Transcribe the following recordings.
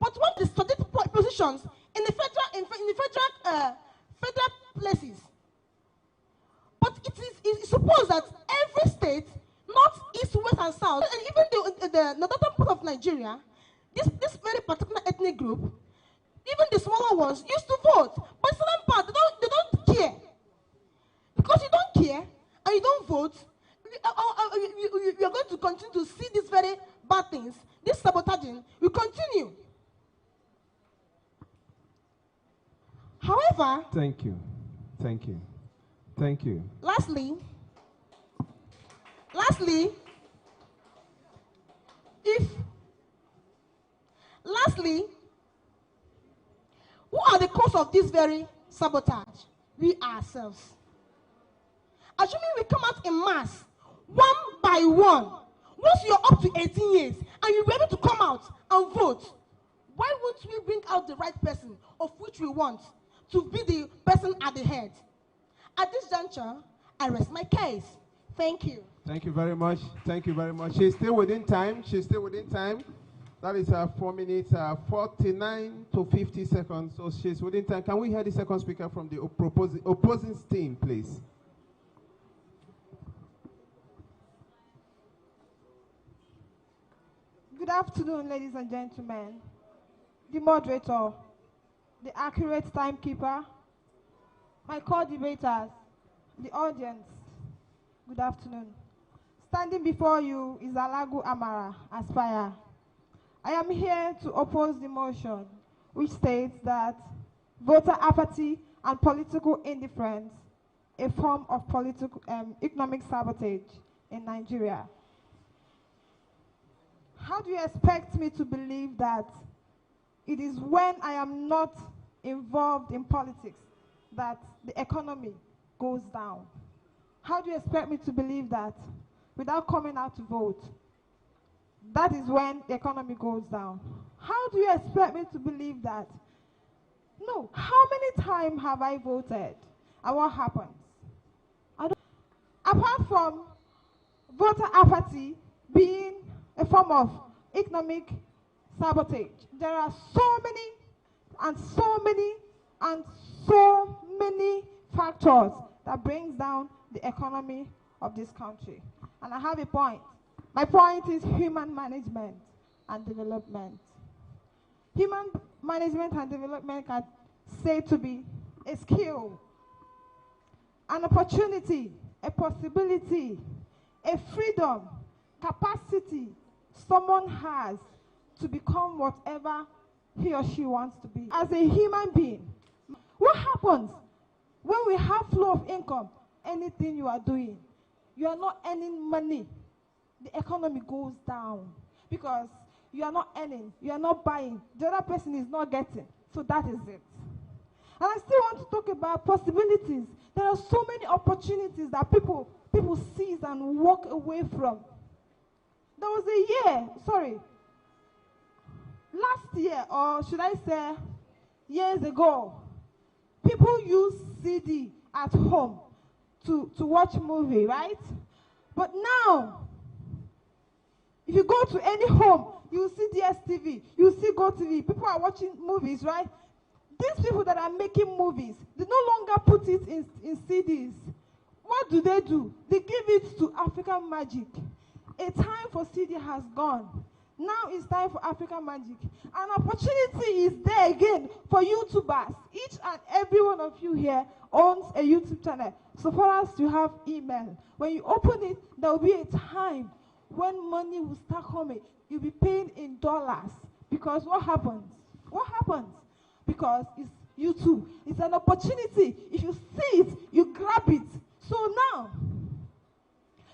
but want the strategic positions in the federal places. But it is supposed that every state, north, east, west, and south, and even the northern part of Nigeria, this very particular ethnic group, even the smaller ones, used to vote. But the southern part, they don't care. Because you don't care and you don't vote, you are going to continue to see these very bad things. This sabotaging will continue. However, thank you. Lastly, who are the cause of this very sabotage? We ourselves. Assuming we come out in mass, one by one, once you're up to 18 years and you're able to come out and vote, why won't we bring out the right person of which we want to be the person at the head? At this juncture, I rest my case. Thank you. Thank you very much. She's still within time. That is 4 minutes, 49 to 50 seconds. So she's within time. Can we hear the second speaker from the opposing team, please? Good afternoon, ladies and gentlemen. The moderator, the accurate timekeeper, my co-debaters, the audience, good afternoon. Standing before you is Alagu Amara, Aspire. I am here to oppose the motion which states that voter apathy and political indifference, a form of political economic sabotage in Nigeria. How do you expect me to believe that it is when I am not involved in politics that the economy goes down? How do you expect me to believe that without coming out to vote, that is when the economy goes down? How do you expect me to believe that? No, how many times have I voted and what happens? Apart from voter apathy being a form of economic sabotage, there are so many factors that brings down the economy of this country. And I have a point. My point is human management and development. Human management and development can say to be a skill, an opportunity, a possibility, a freedom, capacity someone has to become whatever he or she wants to be. As a human being, what happens when we have flow of income? Anything you are doing, you are not earning money, the economy goes down because you are not earning, you are not buying, the other person is not getting. So that is it. And I still want to talk about possibilities. There are so many opportunities that people seize and walk away from. There was last year, or should I say years ago, people use CD at home to watch movie, right? But now, if you go to any home, you see DSTV, you see GoTV, people are watching movies, right? These people that are making movies, they no longer put it in CDs. What do? They give it to African Magic. A time for CD has gone. Now it's time for African Magic. An opportunity is there again for YouTubers. Each and every one of you here owns a YouTube channel. So far as you have email, when you open it, there will be a time when money will start coming. You'll be paying in dollars. Because what happens? Because it's YouTube. It's an opportunity. If you see it, you grab it. So now,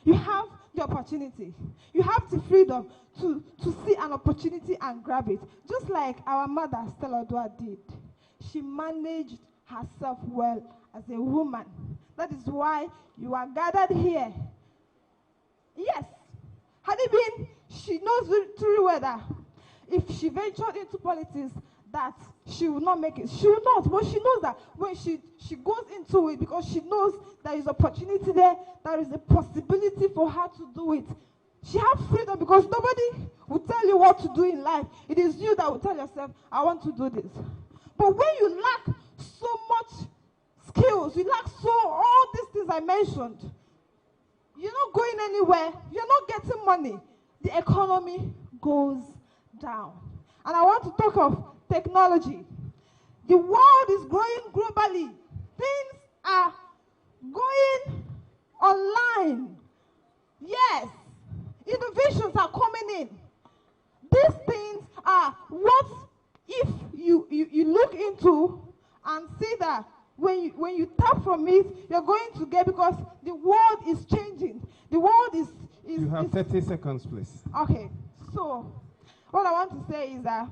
you have the opportunity. You have the freedom to see an opportunity and grab it. Just like our mother, Stella Odua, did. She managed herself well as a woman. That is why you are gathered here. Yes. Had it been, she knows very well that if she ventured into politics, that she will not make it. She will not, but she knows that when she goes into it, because she knows there is opportunity there is a possibility for her to do it. She has freedom because nobody will tell you what to do in life. It is you that will tell yourself, I want to do this. But when you lack so much skills, you lack all these things I mentioned, you're not going anywhere, you're not getting money, the economy goes down. And I want to talk of technology. The world is growing globally. Things are going online. Yes, innovations are coming in. These things are what, if you look into and see that when you tap from it, you're going to get, because the world is changing. The world is you have 30 seconds, please. Okay, so what I want to say is that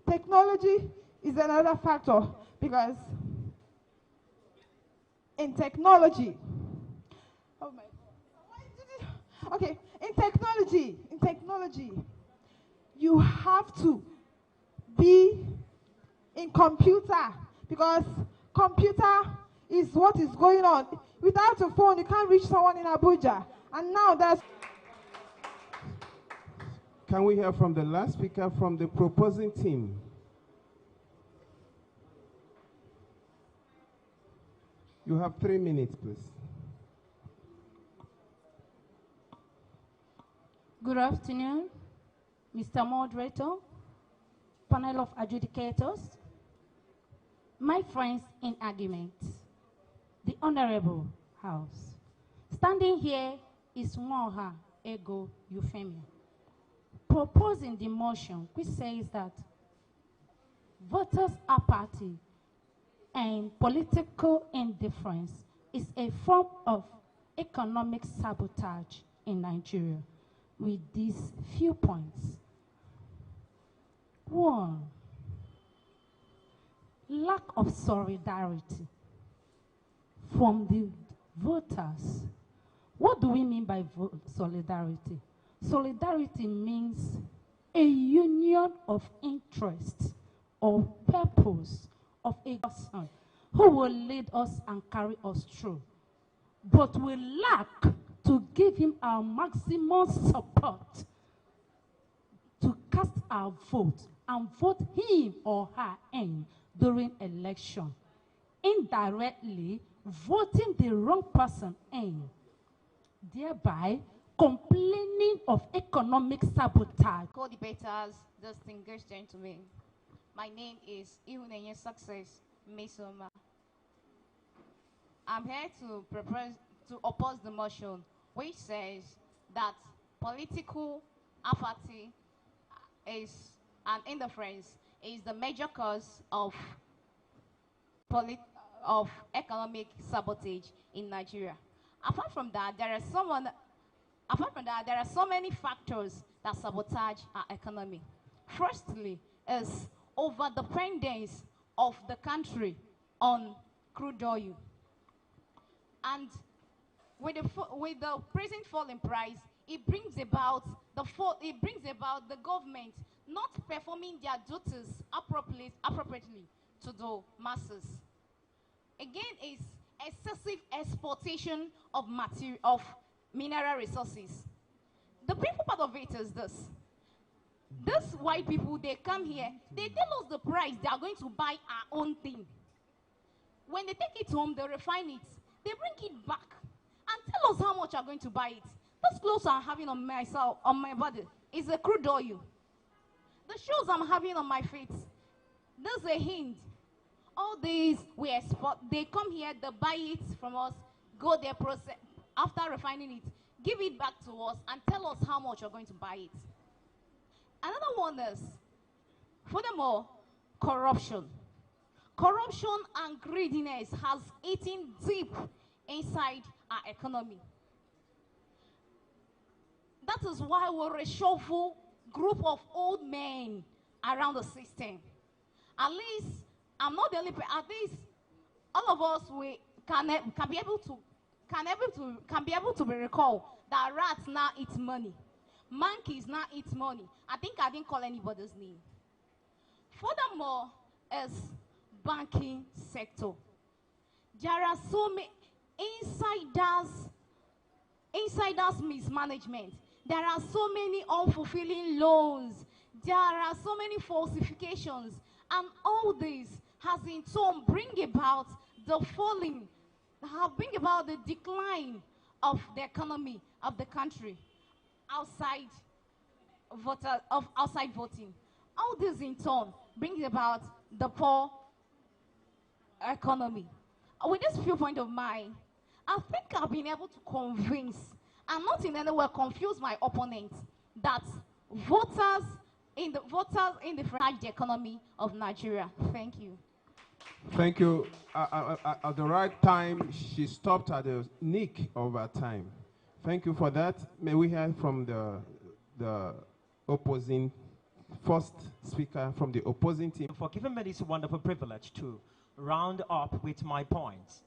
technology is another factor, because in technology, oh my God, okay, in technology, you have to be in computer, because computer is what is going on. Without a phone, you can't reach someone in Abuja. And now that's... Can we hear from the last speaker from the proposing team? You have 3 minutes, please. Good afternoon, Mr. Moderator, panel of adjudicators, my friends in argument, the Honorable House. Standing here is Nwaoha Ego Euphemia, proposing the motion which says that voters' apathy and political indifference is a form of economic sabotage in Nigeria, with these few points. 1, lack of solidarity from the voters. What do we mean by solidarity? Solidarity means a union of interest or purpose of a person who will lead us and carry us through, but we lack to give him our maximum support to cast our vote and vote him or her in during election, indirectly voting the wrong person in, thereby complaining of economic sabotage. Co-debaters, distinguished gentlemen, my name is Ihunenye Success Mesoma. I'm here to oppose the motion which says that political apathy is and indifference is the major cause of economic sabotage in Nigeria. Apart from that, there are so many factors that sabotage our economy. Firstly, is over-dependence of the country on crude oil. And with the present fall in price, it brings about the government not performing their duties appropriately to the masses. Again, is excessive exportation of mineral resources. The painful part of it is this. These white people, they come here, they tell us the price they are going to buy our own thing. When they take it home, they refine it, they bring it back and tell us how much are going to buy it. This clothes I'm having on myself, on my body, is a crude oil. The shoes I'm having on my feet, there's a hint. All these we export, they come here, they buy it from us, go their process, after refining it, give it back to us and tell us how much you're going to buy it. Another one is, furthermore, corruption. Corruption and greediness has eaten deep inside our economy. That is why we reshuffle group of old men around the system. At least, I'm not the only person, at least all of us we can be able to be recalled that rats now eat money. Monkeys now eat money. I think I didn't call anybody's name. Furthermore, is banking sector. There are so many insiders mismanagement. There are so many unfulfilling loans. There are so many falsifications. And all this has in turn bring about the falling, bring about the decline of the economy of the country outside outside voting. All this in turn brings about the poor economy. With this viewpoint of mine, I think I've been able to convince and not in any way confuse my opponents that voters in the the economy of Nigeria. Thank you. Thank you. At the right time, she stopped at the nick of her time. Thank you for that. May we hear from the opposing first speaker from the opposing team. For giving me this wonderful privilege to round up with my points.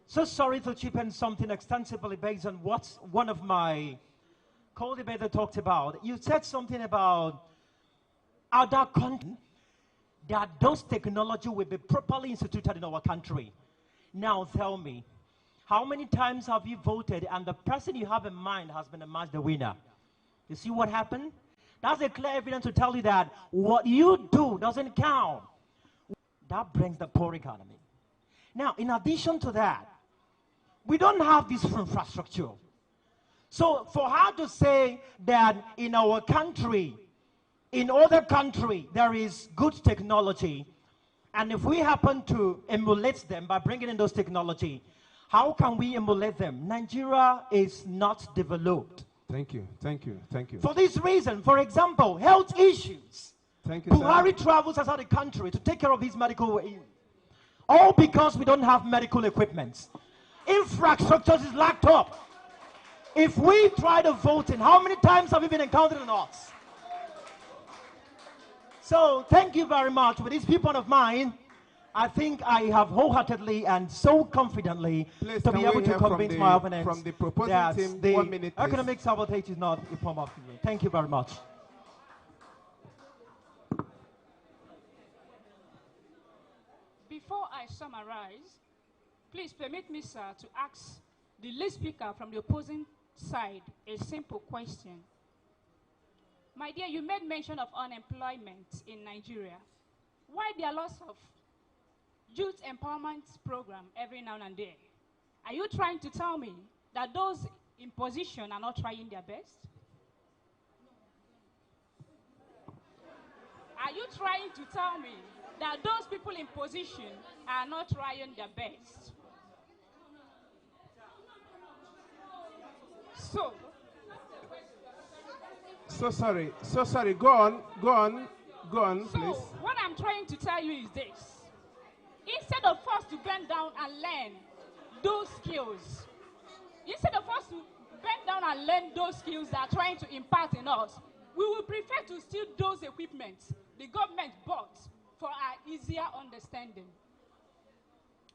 So sorry to chip in something extensively based on what one of my co-debater talked about. You said something about other countries, that those technology will be properly instituted in our country. Now tell me, how many times have you voted and the person you have in mind has been emerged the winner? You see what happened? That's a clear evidence to tell you that what you do doesn't count. That brings the poor economy. Now, in addition to that, we don't have this infrastructure. So for her to say that in our country, in other countries, there is good technology, and if we happen to emulate them by bringing in those technology, how can we emulate them? Nigeria is not developed. Thank you, thank you, thank you. For this reason, for example, health issues. Thank you, Buhari travels outside the country to take care of his medical aid. All because we don't have medical equipment. Infrastructure is lacked up. If we try to vote in, how many times have we been encountered in us? So thank you very much. With this viewpoint of mine, I think I have wholeheartedly and so confidently to be able to convince my opponents from the proposing that team, the 1 minute, please. economic sabotage is not a form of evil. Thank you very much. Before I summarize, please permit me, sir, to ask the lead speaker from the opposing side a simple question. My dear, you made mention of unemployment in Nigeria. Why there are lots of youth empowerment program every now and then? Are you trying to tell me that those in position are not trying their best? Are you trying to tell me that those people in position are not trying their best? So sorry, go on, please. What I'm trying to tell you is this. Instead of us to bend down and learn those skills, that are trying to impart in us, we will prefer to steal those equipments the government bought for our easier understanding.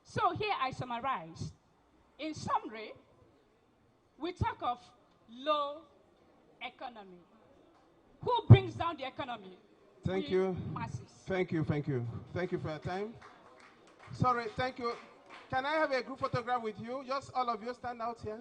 So here I summarize. In summary, we talk of low economy. Who brings down the economy? Thank you. Masses. Thank you. Thank you for your time. Sorry, thank you. Can I have a group photograph with you? Just all of you stand out here.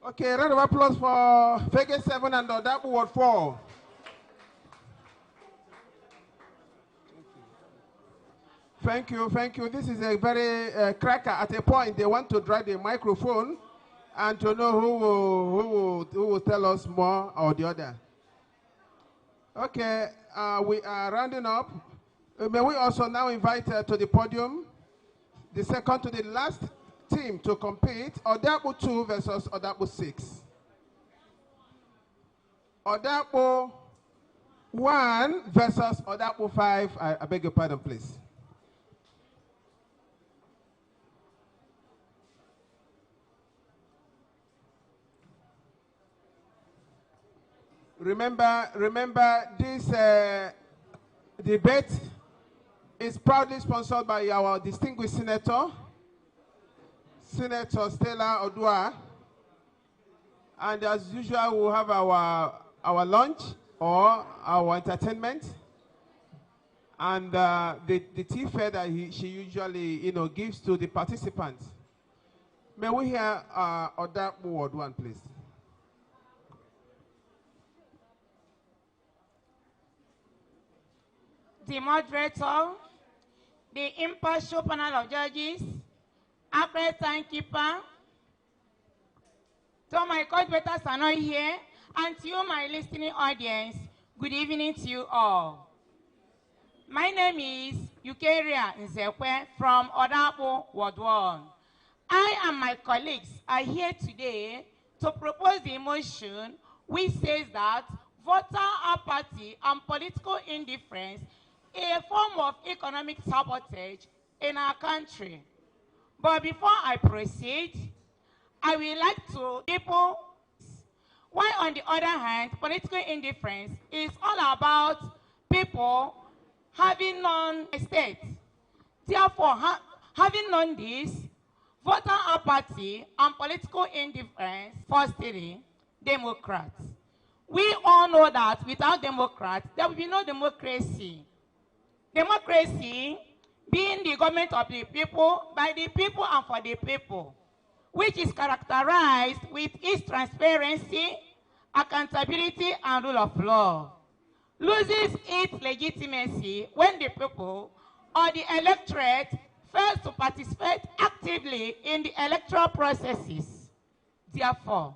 Okay, round of applause for Fege 7 and Odapu Ward 4. Thank you. This is a very cracker. At a point, they want to drag the microphone and to know who will tell us more or the other. Okay, we are rounding up. May we also now invite to the podium the second to the last team to compete, Odapu 2 versus Odapu 6. Odapu 1 versus Odapu 5. I beg your pardon, please. Remember this debate is proudly sponsored by our distinguished Senator Senator Stella Odua. And as usual, we'll have our lunch or our entertainment. And the tea fare that she usually, gives to the participants. May we hear Oda Ward one, please? The moderator, the impartial panel of judges, appellate timekeeper, so my court betters are not here, and to you, my listening audience, good evening to you all. My name is Eukaria Nzekwe from Odapo Ward 1. I and my colleagues are here today to propose the motion which says that voter apathy and political indifference is a form of economic sabotage in our country. But before I proceed, I would like to people, while on the other hand, political indifference is all about people having known a state. Therefore, having known this, voter apathy and political indifference fostering Democrats. We all know that without Democrats, there will be no democracy. Democracy being the government of the people, by the people and for the people, which is characterized with its transparency, accountability, and rule of law. Loses its legitimacy when the people or the electorate fails to participate actively in the electoral processes. Therefore,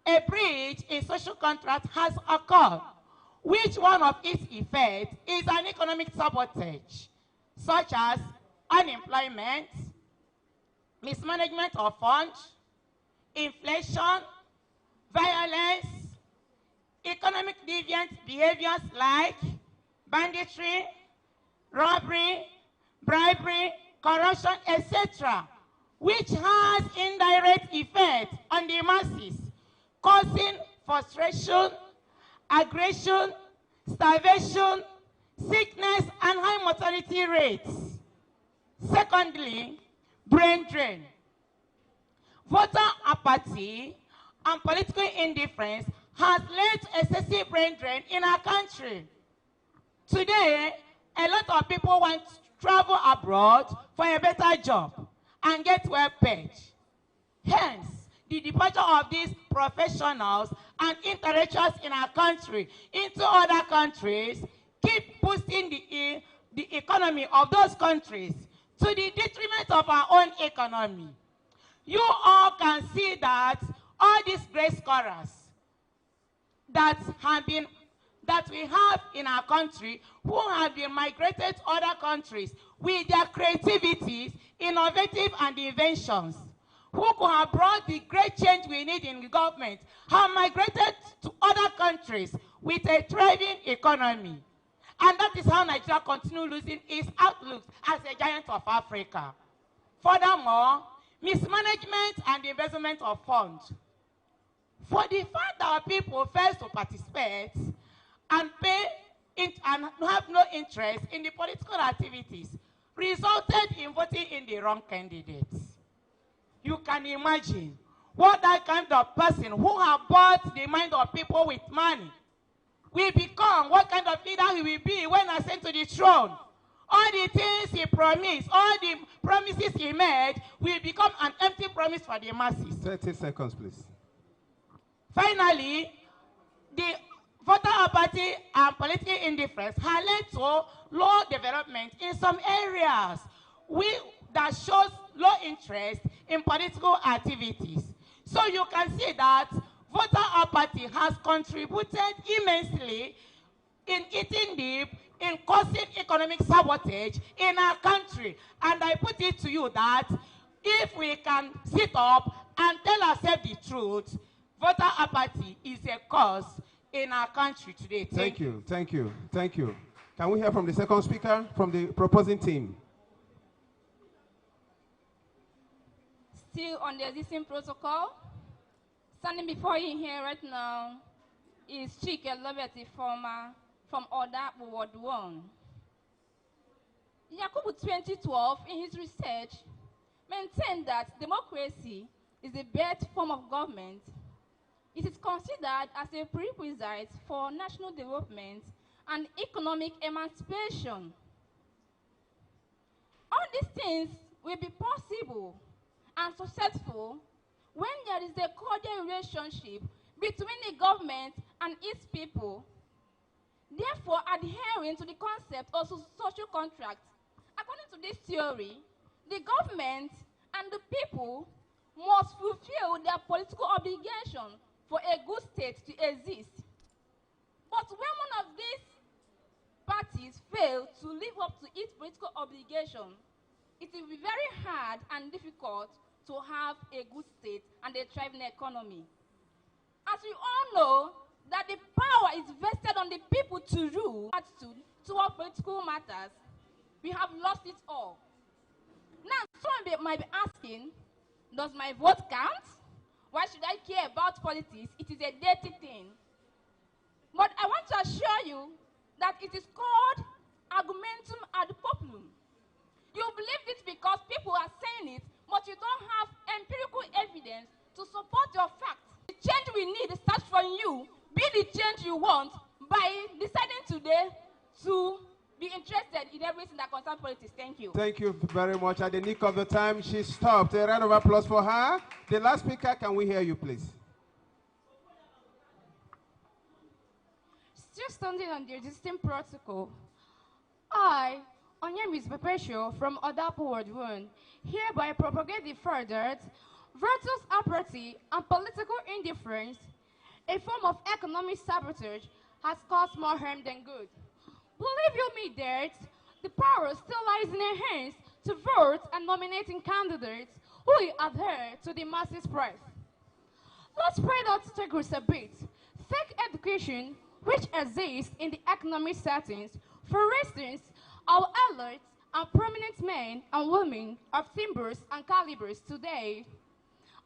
a breach in social contract has occurred, which one of its effects is an economic sabotage, such as unemployment, mismanagement of funds, inflation, violence, economic deviant behaviors like banditry, robbery, bribery, corruption, etc., which has indirect effect on the masses, causing frustration, aggression, starvation, sickness, and high mortality rates. Secondly, brain drain. Voter apathy and political indifference has led to excessive brain drain in our country. Today, a lot of people want to travel abroad for a better job and get well paid. Hence, the departure of these professionals and intellectuals in our country into other countries keep boosting the economy of those countries to the detriment of our own economy. You all can see that all these great scholars that we have in our country who have been migrated to other countries with their creativities, innovative and inventions, who could have brought the great change we need in the government, have migrated to other countries with a thriving economy. And that is how Nigeria continues losing its outlook as a giant of Africa. Furthermore, mismanagement and embezzlement of funds. For the fact that our people fail to participate and and have no interest in the political activities resulted in voting in the wrong candidates. You can imagine what that kind of person who have bought the mind of people with money will become, what kind of leader he will be when ascended to the throne. All the things he promised, all the promises he made will become an empty promise for the masses. 30 seconds, please. Finally, the voter apathy and political indifference has led to low development in some areas that shows low interest in political activities. So you can see that voter apathy has contributed immensely in eating deep, in causing economic sabotage in our country. And I put it to you that if we can sit up and tell ourselves the truth, voter apathy is a cause in our country today. Thank you. Can we hear from the second speaker, from the proposing team? Still on the existing protocol, standing before you here right now is Chike Lobeti from Oda Ward 1. In Yakubu 2012, in his research, maintain that democracy is the best form of government. It is considered as a prerequisite for national development and economic emancipation. All these things will be possible and successful when there is a cordial relationship between the government and its people. Therefore, adhering to the concept of social contract, according to this theory, the government and the people must fulfill their political obligation for a good state to exist. But when one of these parties fail to live up to its political obligation, it will be very hard and difficult to have a good state and a thriving economy. As we all know, that the power is vested on the people to rule attitude toward political matters, we have lost it all. Now, someone might be asking, does my vote count? Why should I care about politics? It is a dirty thing. But I want to assure you that it is called argumentum ad populum. You believe it because people are saying it, but you don't have empirical evidence to support your facts. The change we need starts from you. Be the change you want by deciding today to be interested in everything that concerns politics. Thank you. Thank you very much. At the nick of the time, she stopped. A round of applause for her. The last speaker, can we hear you, please? Still standing on the existing protocol, I, Onyemi's Perpetual from Odapo Ward 1, hereby propagate the fact that virtuous apathy and political indifference, a form of economic sabotage, has caused more harm than good. Believe you me that the power still lies in their hands to vote and nominating candidates who will adhere to the masses' press. Let's spread out secrets a bit. Fake education, which exists in the economic settings, for instance, our elites and prominent men and women of timbers and calibers today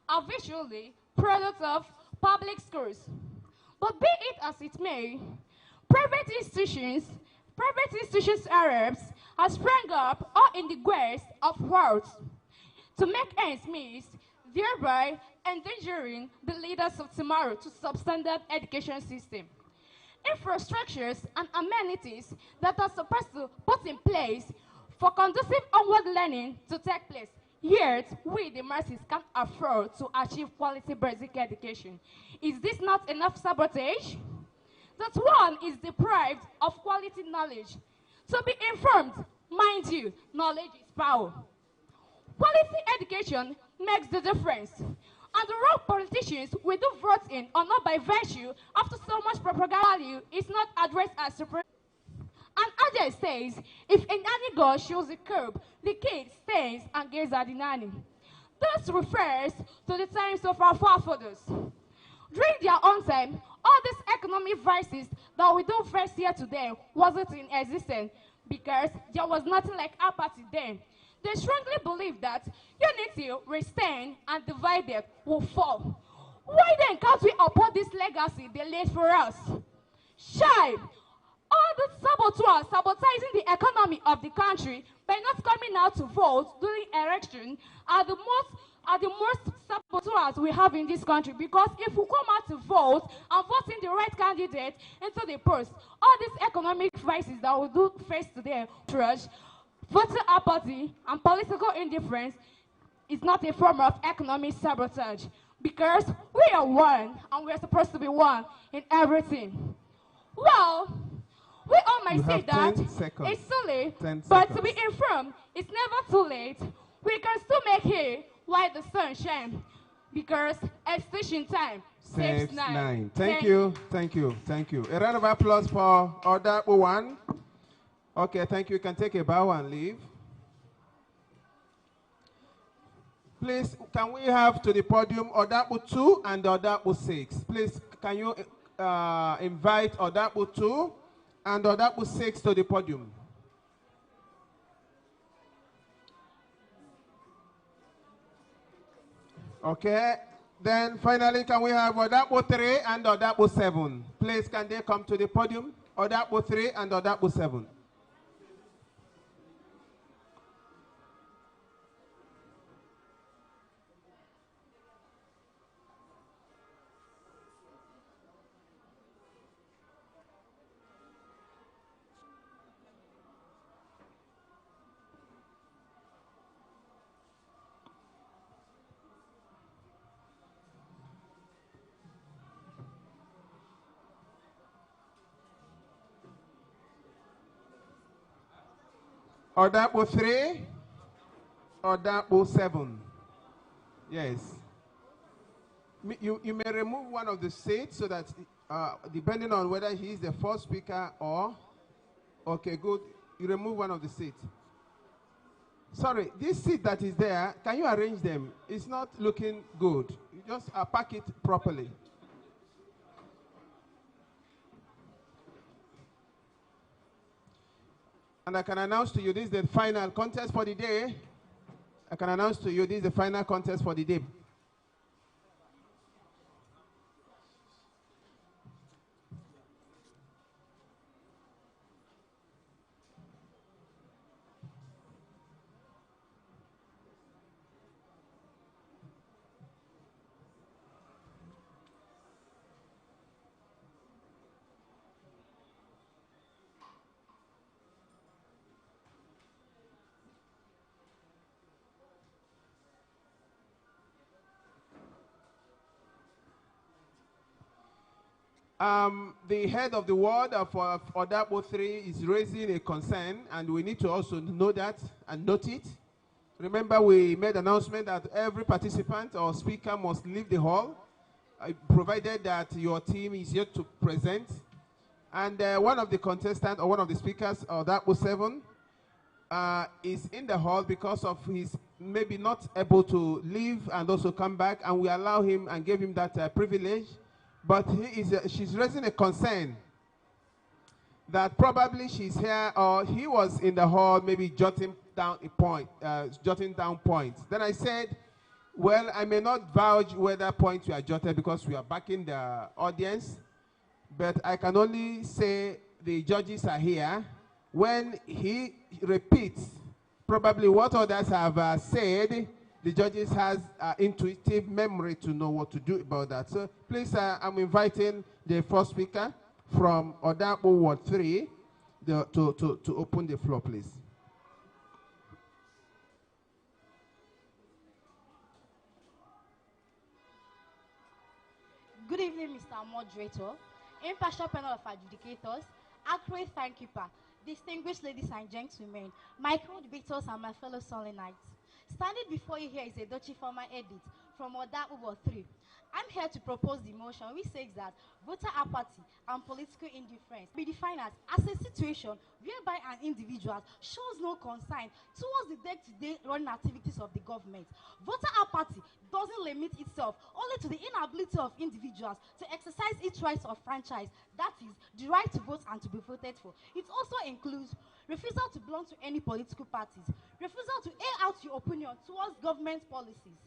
are visually products of public schools. But be it as it may, private institutions Arabs have sprung up all in the quest of wealth to make ends meet, thereby endangering the leaders of tomorrow to substandard education system. Infrastructures and amenities that are supposed to put in place for conducive onward learning to take place. Yet, we, the masses, can't afford to achieve quality basic education. Is this not enough sabotage? That one is deprived of quality knowledge. To be informed, mind you, knowledge is power. Quality education makes the difference. And the wrong politicians we do vote in or not by virtue after so much propaganda value is not addressed as supreme. And Ajay says, if a nanny girl shows a curb, the kid stays and gazes at the nanny. This refers to the times of our forefathers. During their own time, all these economic vices that we do face here today wasn't in existence because there was nothing like apathy then. They strongly believe that unity, restrained, and divided will fall. Why then can't we uphold this legacy they laid for us? Shy! All the saboteurs sabotaging the economy of the country by not coming out to vote during election are the most saboteurs we have in this country, because if we come out to vote and vote in the right candidate into the post, all these economic vices that we do face today, trash, voter apathy, and political indifference is not a form of economic sabotage, because we are one and we are supposed to be one in everything. Well, we all might say that it's too late, but to be informed, it's never too late. We can still make hay while the sun shines, because extinction time saves nine. Thank you. A round of applause for Order 1. Okay, thank you. You can take a bow and leave. Please, can we have to the podium Odapu 2 and Odapu 6? Please, can you invite Odapu 2 and Odapu 6 to the podium? Okay, then finally, can we have Odapu 3 and Odapu 7? Please, can they come to the podium? Odapu 3 and Odapu 7. Odapo 3, Odapo 7. Yes. You may remove one of the seats so that, depending on whether he is the first speaker or, okay, good. You remove one of the seats. Sorry, this seat that is there, can you arrange them? It's not looking good. You just pack it properly. And I can announce to you, this is the final contest for the day. I can announce to you, this is the final contest for the day. The head of the ward of Odapo 3 is raising a concern, and we need to also know that and note it. Remember, we made an announcement that every participant or speaker must leave the hall, provided that your team is yet to present. And one of the contestants or one of the speakers of Odapo 7 is in the hall because of his maybe not able to leave and also come back, and we allow him and gave him that privilege. But she's raising a concern that probably she's here or he was in the hall maybe jotting down points. Then I said, well, I may not vouch whether points were jotted because we are backing the audience, but I can only say the judges are here. When he repeats probably what others have said, the judges has intuitive memory to know what to do about that. So please, I'm inviting the first speaker from Odapo Ward 3 to open the floor, please. Good evening, Mr. Moderator, impartial panel of adjudicators, accurate timekeeper, distinguished ladies and gentlemen, my co-debaters and my fellow Solinites. Standing before you here is a Dochi former edit from Odapo Ward 3. I'm here to propose the motion which says that voter apathy and political indifference be defined as a situation whereby an individual shows no concern towards the day-to-day running activities of the government. Voter apathy doesn't limit itself only to the inability of individuals to exercise its rights of franchise, that is, the right to vote and to be voted for. It also includes refusal to belong to any political parties, refusal to air out your opinion towards government policies,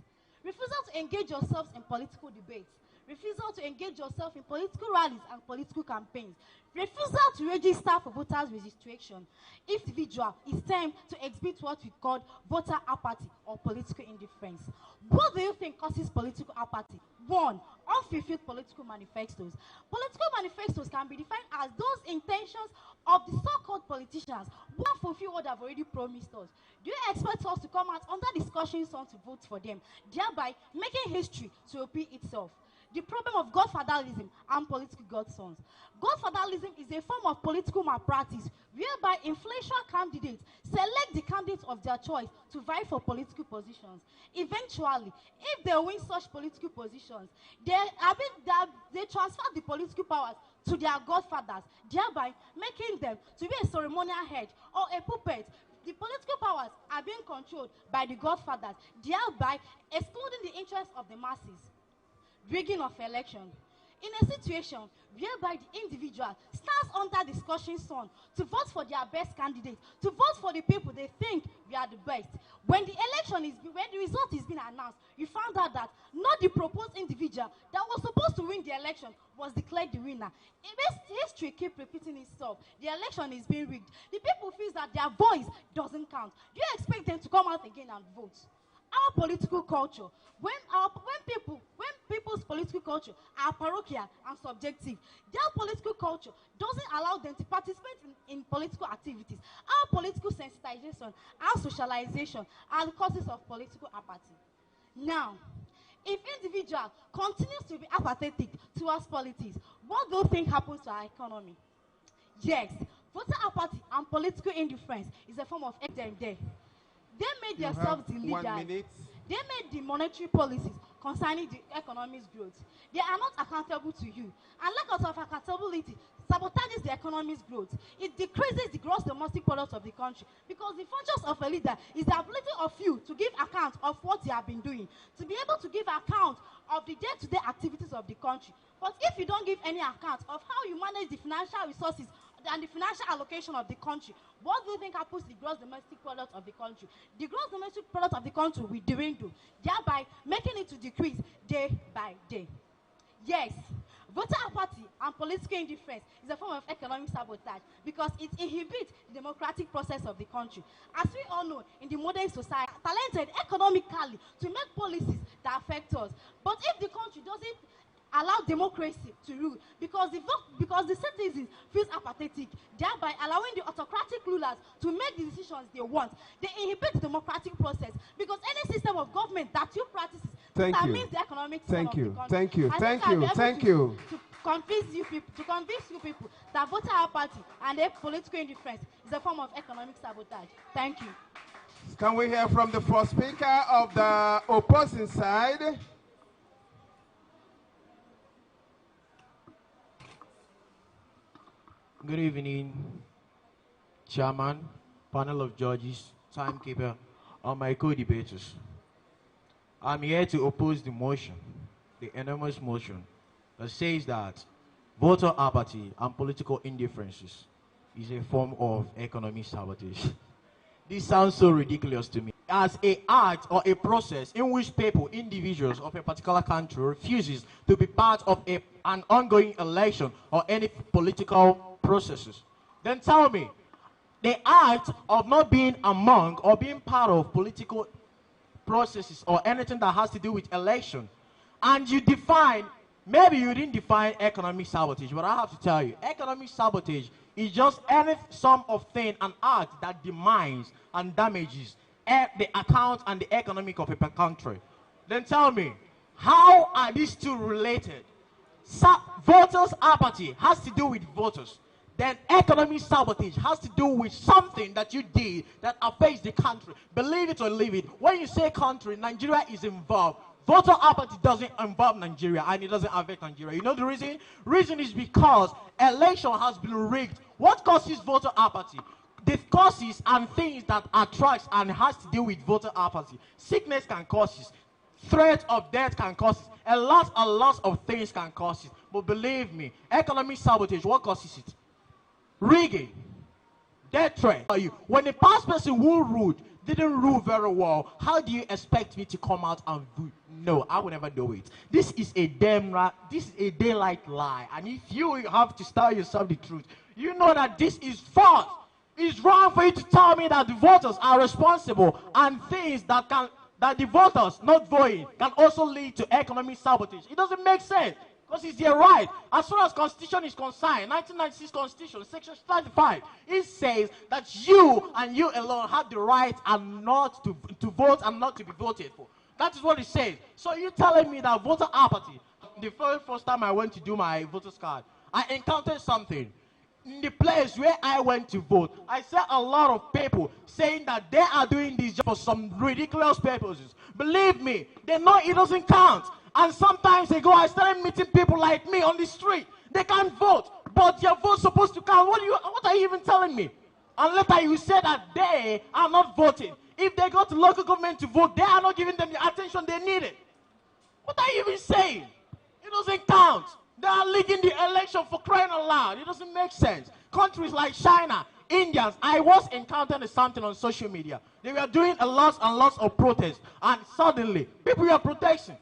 refusal to engage yourselves in political debates, refusal to engage yourself in political rallies and political campaigns, refusal to register for voters registration. If individual is termed to exhibit what we call voter apathy or political indifference. What do you think causes political apathy? 1. Unfulfilled political manifestos. Political manifestos can be defined as those intentions of the so-called politicians who have fulfilled what they have already promised us. Do you expect us to come out under discussion on to vote for them, thereby making history to repeat itself? The problem of godfatherism and political godsons. Godfatherism is a form of political malpractice whereby influential candidates select the candidates of their choice to vie for political positions. Eventually, if they win such political positions, they transfer the political powers to their godfathers, thereby making them to be a ceremonial head or a puppet. The political powers are being controlled by the godfathers, thereby excluding the interests of the masses. Rigging of election. In a situation whereby the individual stands under discussion zone to vote for their best candidate, to vote for the people they think we are the best. When the result is being announced, you found out that not the proposed individual that was supposed to win the election was declared the winner. History keeps repeating itself. The election is being rigged. The people feel that their voice doesn't count. Do you expect them to come out again and vote? Our political culture, when people's political culture are parochial and subjective, their political culture doesn't allow them to participate in political activities. Our political sensitization, our socialization are the causes of political apathy. Now, if individual continues to be apathetic towards politics, what do you think happens to our economy? Yes, Voter apathy and political indifference is a form of them there. They made You themselves the have leaders. 1 minute. They made the monetary policies concerning the economy's growth. They are not accountable to you. And lack of accountability sabotages the economy's growth. It decreases the gross domestic product of the country, because the functions of a leader is the ability of you to give account of what you have been doing, to be able to give account of the day-to-day activities of the country. But if you don't give any account of how you manage the financial resources and the financial allocation of the country, what do you think happens to the gross domestic product of the country? The gross domestic product of the country will dwindle, thereby making it to decrease day by day. Yes, voter apathy and political indifference is a form of economic sabotage, because it inhibits the democratic process of the country. As we all know, in the modern society, talented economically to make policies that affect us. But if the country doesn't allow democracy to rule, because the citizens feel apathetic, thereby allowing the autocratic rulers to make the decisions they want, they inhibit the democratic process, because any system of government that you practice determines the economic system of the country. Thank you. I Thank think I'll be you. able Thank you. to convince you people that voter apathy and political indifference is a form of economic sabotage. Thank you. Can we hear from the first speaker of the opposing side? Good evening, Chairman, panel of judges, timekeeper, and my co-debaters. I'm here to oppose the motion, the enormous motion, that says that voter apathy and political indifferences is a form of economic sabotage. This sounds so ridiculous to me. As an act or a process in which people, individuals of a particular country refuses to be part of an ongoing election or any political processes, then tell me, the act of not being among or being part of political processes or anything that has to do with election, and you define, maybe you didn't define economic sabotage, but I have to tell you, economic sabotage is just any sum of thing, an act that demands and damages the account and the economic of a country. Then tell me, how are these two related? Voters' apathy has to do with voters. Then economic sabotage has to do with something that you did that affects the country. Believe it or leave it. When you say country, Nigeria is involved. Voter apathy doesn't involve Nigeria, and it doesn't affect Nigeria. You know the reason? Reason is because election has been rigged. What causes voter apathy? The causes and things that attracts and has to do with voter apathy. Sickness can cause it. Threat of death can cause it. A lot of things can cause it. But believe me, economic sabotage, what causes it? Rigging, death threat. When the past person who ruled didn't rule very well, how do you expect me to come out and rule? No, I will never do it. This is a daylight lie. And if you have to tell yourself the truth, you know that this is false. It's wrong for you to tell me that the voters are responsible and things that the voters not voting can also lead to economic sabotage. It doesn't make sense. Because it's their right. As far as Constitution is concerned, 1996 Constitution, Section 35, it says that you and you alone have the right and not to vote and not to be voted for. That is what it says. So you're telling me that voter apathy, the very first time I went to do my voter's card, I encountered something. In the place where I went to vote, I saw a lot of people saying that they are doing this for some ridiculous purposes. Believe me, they know it doesn't count. And sometimes they go, I started meeting people like me on the street. They can't vote, but your vote's supposed to count. What are you even telling me? And later you say that they are not voting. If they go to local government to vote, they are not giving them the attention they needed. What are you even saying? It doesn't count. They are leaking the election for crying out loud. It doesn't make sense. Countries like China, Indians, I was encountering something on social media. They were doing a lot and lots of protests, and suddenly people were protesting.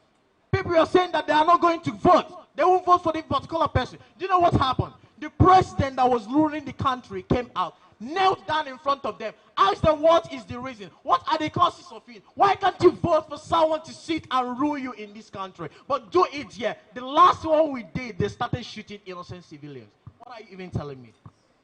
People are saying that they are not going to vote. They won't vote for this particular person. Do you know what happened? The president that was ruling the country came out, knelt down in front of them, asked them what is the reason. What are the causes of it? Why can't you vote for someone to sit and rule you in this country? But do it here. The last one we did, they started shooting innocent civilians. What are you even telling me?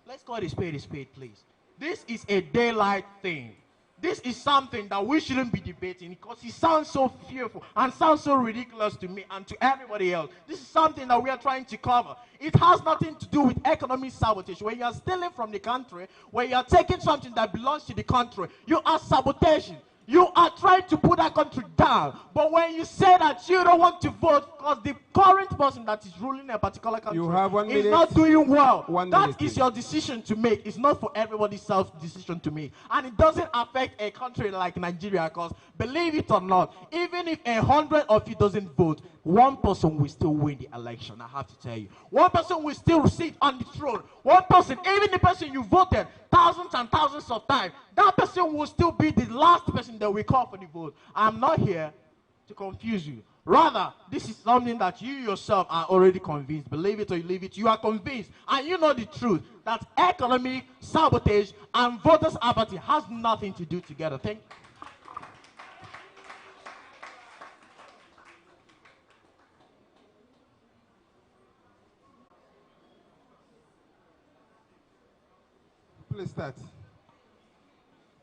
Let's call it a spade, please. This is a daylight thing. This is something that we shouldn't be debating because it sounds so fearful and sounds so ridiculous to me and to everybody else. This is something that we are trying to cover. It has nothing to do with economic sabotage. When you are stealing from the country, when you are taking something that belongs to the country, you are sabotaging. You are trying to put that country down. But when you say that you don't want to vote because the current person that is ruling a particular country You have 1 is minute. not doing well, 1 that minute, is your decision to make. It's not for everybody's self-decision to make. And it doesn't affect a country like Nigeria because, believe it or not, even if 100 of you doesn't vote, one person will still win the election, I have to tell you. One person will still sit on the throne. One person, even the person you voted thousands and thousands of times, that person will still be the last person that we call for the vote. I'm not here to confuse you. Rather, this is something that you yourself are already convinced. Believe it or you leave it, you are convinced. And you know the truth, that economic sabotage and voters' apathy has nothing to do together. Thank you. Please start.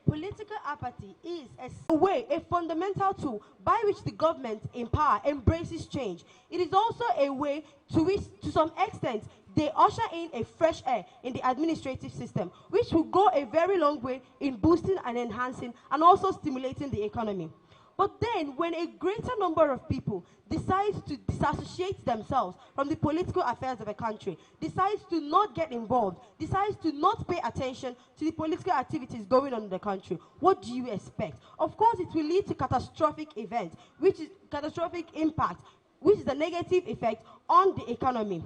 Political apathy is a fundamental tool by which the government in power embraces change. It is also a way to which, to some extent, they usher in a fresh air in the administrative system, which will go a very long way in boosting and enhancing and also stimulating the economy. But then, when a greater number of people decides to disassociate themselves from the political affairs of a country, decides to not get involved, decides to not pay attention to the political activities going on in the country, what do you expect? Of course, it will lead to catastrophic events, which is catastrophic impact, which is a negative effect on the economy.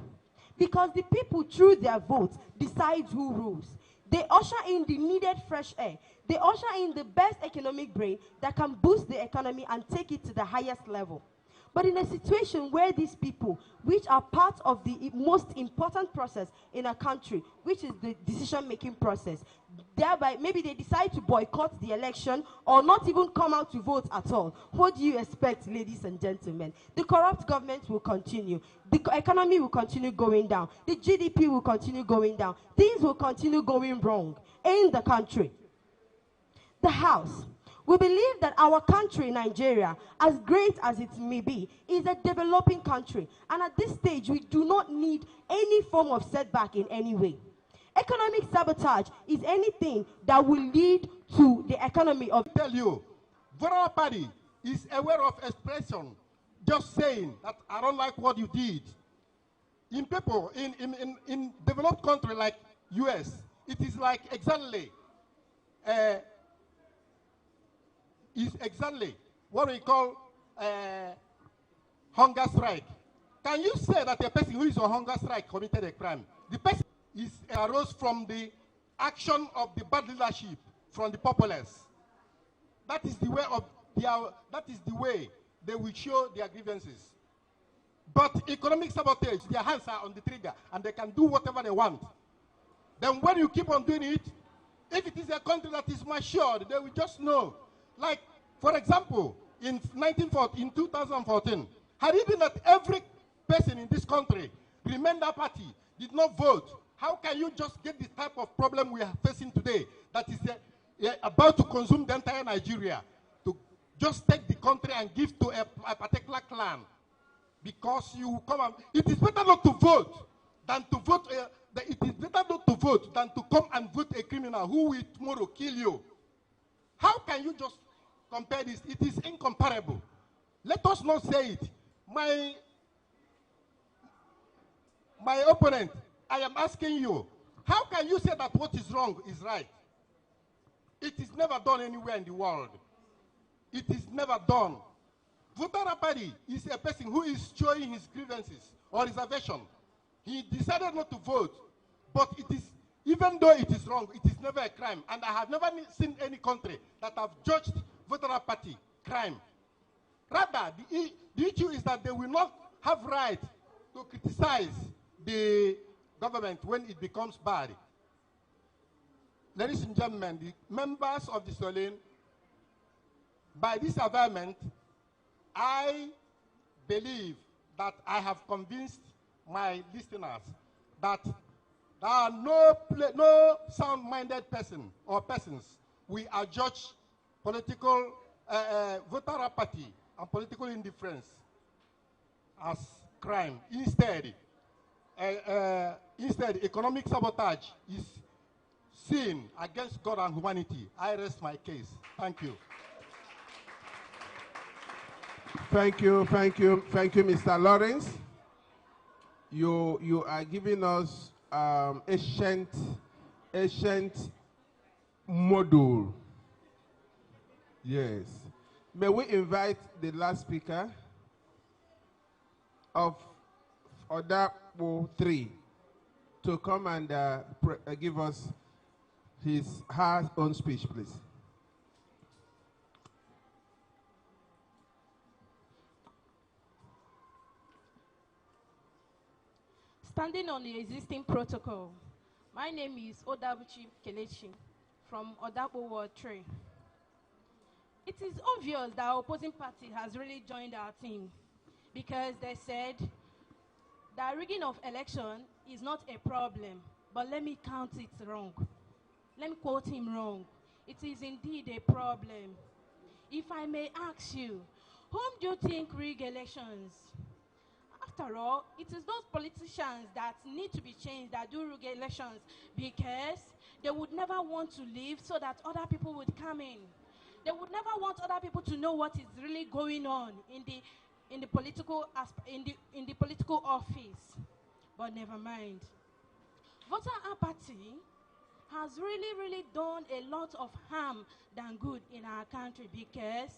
Because the people, through their votes, decide who rules. They usher in the needed fresh air. They usher in the best economic brain that can boost the economy and take it to the highest level. But in a situation where these people, which are part of the most important process in a country, which is the decision-making process, thereby maybe they decide to boycott the election or not even come out to vote at all. What do you expect, ladies and gentlemen? The corrupt government will continue. The economy will continue going down. The GDP will continue going down. Things will continue going wrong in the country. The House. We believe that our country, Nigeria, as great as it may be, is a developing country. And at this stage, we do not need any form of setback in any way. Economic sabotage is anything that will lead to the economy of... Tell you, Voter Party is aware of expression, just saying that I don't like what you did. In people, in developed country like US, it is like exactly is exactly what we call hunger strike. Can you say that a person who is on hunger strike committed a crime? The person arose from the action of the bad leadership from the populace. That is the way of that is the way they will show their grievances. But economic sabotage, their hands are on the trigger and they can do whatever they want. Then when you keep on doing it, if it is a country that is matured, they will just know. Like, for example, in 2014, had it been that every person in this country, remember party, did not vote, how can you just get the type of problem we are facing today that is about to consume the entire Nigeria, to just take the country and give to a particular clan? Because you come and, it is better not to vote than to vote, it is better not to vote than to come and vote a criminal who will tomorrow kill you. How can you just compare this? It is incomparable. Let us not say it. My opponent, I am asking you, how can you say that what is wrong is right? It is never done anywhere in the world. It is never done. Voter party is a person who is showing his grievances or reservation. He decided not to vote, but it is, even though it is wrong, it is never a crime. And I have never seen any country that have judged voter party crime. Rather, the issue is that they will not have right to criticize the government when it becomes bad. Ladies and gentlemen, the members of the Ssolin, by this environment, I believe that I have convinced my listeners that there are no sound-minded person or persons we are judged political voter apathy and political indifference as crime. Instead, economic sabotage is sin against God and humanity. I rest my case. Thank you. Thank you, Mr. Lawrence. You are giving us ancient model. Yes. May we invite the last speaker of Odapo 3 to come and give us her own speech, please. Standing on the existing protocol, my name is Odabuchi Kelechi from Odapo Ward 3. It is obvious that our opposing party has really joined our team because they said that rigging of election is not a problem, but let me count it wrong. Let me quote him wrong. It is indeed a problem. If I may ask you, whom do you think rig elections? After all, it is those politicians that need to be changed that do rig elections because they would never want to leave so that other people would come in. They would never want other people to know what is really going on in the political office. But never mind. Voter apathy has really done a lot of harm than good in our country because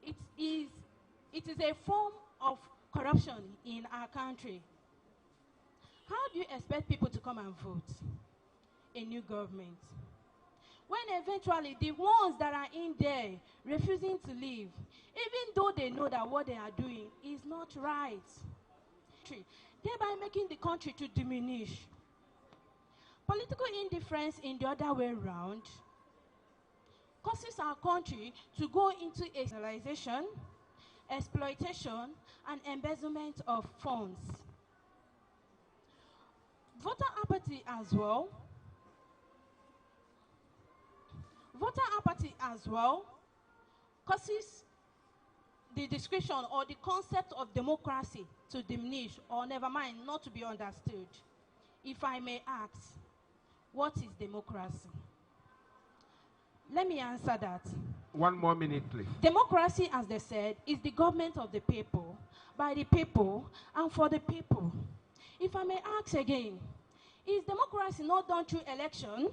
it is a form of corruption in our country. How do you expect people to come and vote a new government when eventually the ones that are in there refusing to leave, even though they know that what they are doing is not right, thereby making the country to diminish? Political indifference in the other way around causes our country to go into a centralization, exploitation, and embezzlement of funds. Voter apathy as well. Causes the description or the concept of democracy to diminish, or never mind, not to be understood. If I may ask, what is democracy? Let me answer that. 1 more minute, please. Democracy, as they said, is the government of the people, by the people, and for the people. If I may ask again, is democracy not done through election?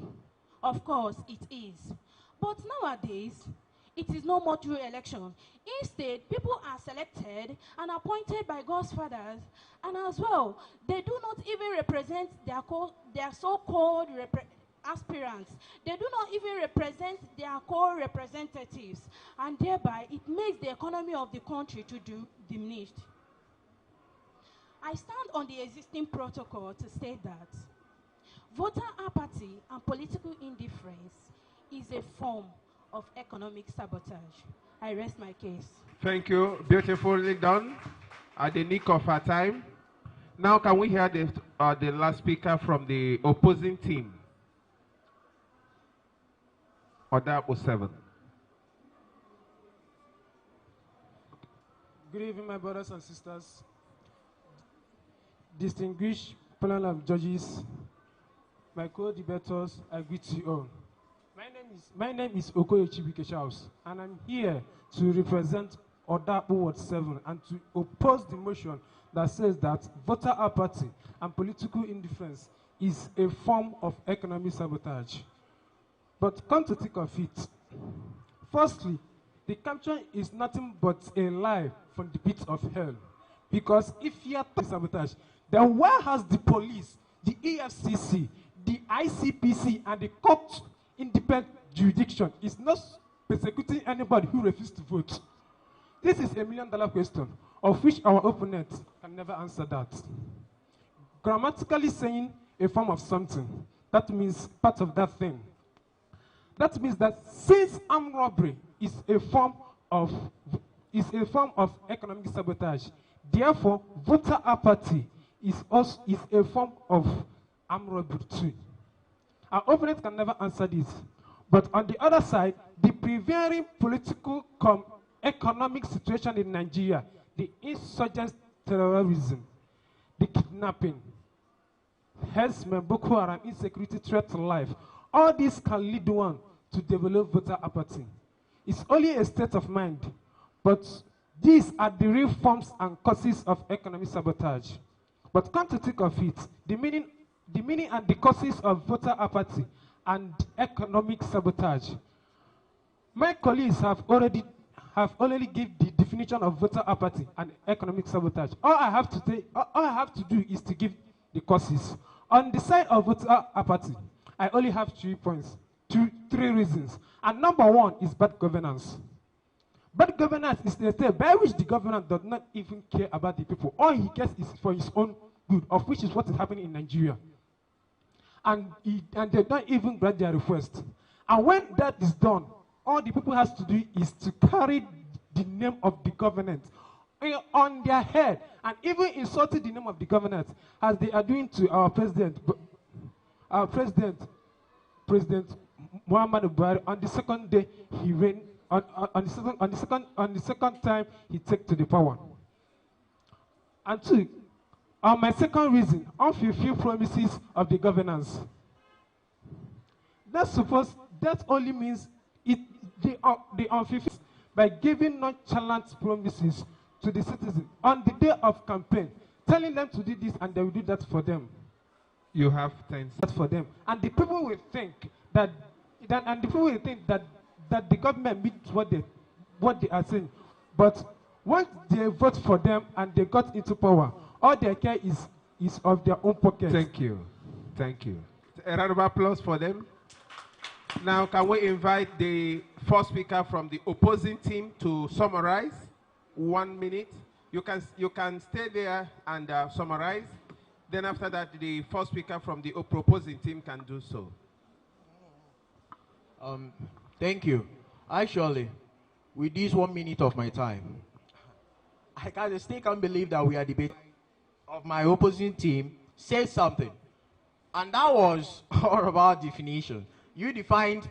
Of course it is. But nowadays, it is no more through election. Instead, people are selected and appointed by God's fathers, and as well, they do not even represent their so-called aspirants. They do not even represent their core representatives, and thereby it makes the economy of the country to diminish. I stand on the existing protocol to state that voter apathy and political indifference is a form of economic sabotage. I rest my case. Thank you. Beautifully done. At the nick of our time. Now can we hear the last speaker from the opposing team? Odapo 7. Good evening, my brothers and sisters. Distinguished panel of judges, my co-debaters, I greet you all. My name is Okoye Chibike Charles, and I'm here to represent Odapo Ward 7 and to oppose the motion that says that voter apathy and political indifference is a form of economic sabotage. But come to think of it, firstly, the caption is nothing but a lie from the pit of hell. Because if you are talking sabotage, then where has the police, the EFCC, the ICPC, and the court independent jurisdiction is not persecuting anybody who refuses to vote? This is $1 million question, of which our opponent can never answer that. Grammatically saying a form of something, that means part of that thing. That means that since armed robbery is a form of economic sabotage, therefore voter apathy is a form of armed robbery too. Our opponent can never answer this. But on the other side, the prevailing political economic situation in Nigeria, the insurgent terrorism, the kidnapping, herdsmen, Boko Haram, insecurity, threat to life, all this can lead one to develop voter apathy. It's only a state of mind, but these are the real forms and causes of economic sabotage. But come to think of it, the meaning and the causes of voter apathy and economic sabotage. My colleagues have already given the definition of voter apathy and economic sabotage. All I have to do is to give the causes. On the side of voter apathy, I only have 3 points, three reasons. And number one is bad governance. Bad governance is the state by which the government does not even care about the people. All he cares is for his own good, of which is what is happening in Nigeria. And they don't even grant their request. And when that is done, all the people has to do is to carry the name of the government on their head and even insulting the name of the government, as they are doing to our president, President Muhammad Buhari. On the second day he reigned, on the second time he took to the power. And two, my second reason, unfulfilled promises of the governance. That only means they unfulfilled by giving nonchalant promises to the citizens on the day of campaign, telling them to do this and they will do that for them. You have 10 seconds for them, and the people will think that the government meets what they are saying. But once they vote for them and they got into power, all they care is of their own pockets. Thank you. Thank you. A round of applause for them. Now, can we invite the first speaker from the opposing team to summarize? 1 minute. You can stay there and summarize. Then after that, the first speaker from the proposing team can do so. Thank you. Actually, with this 1 minute of my time, I still can't believe that we are debating of my opposing team said something. And that was all about definition. You defined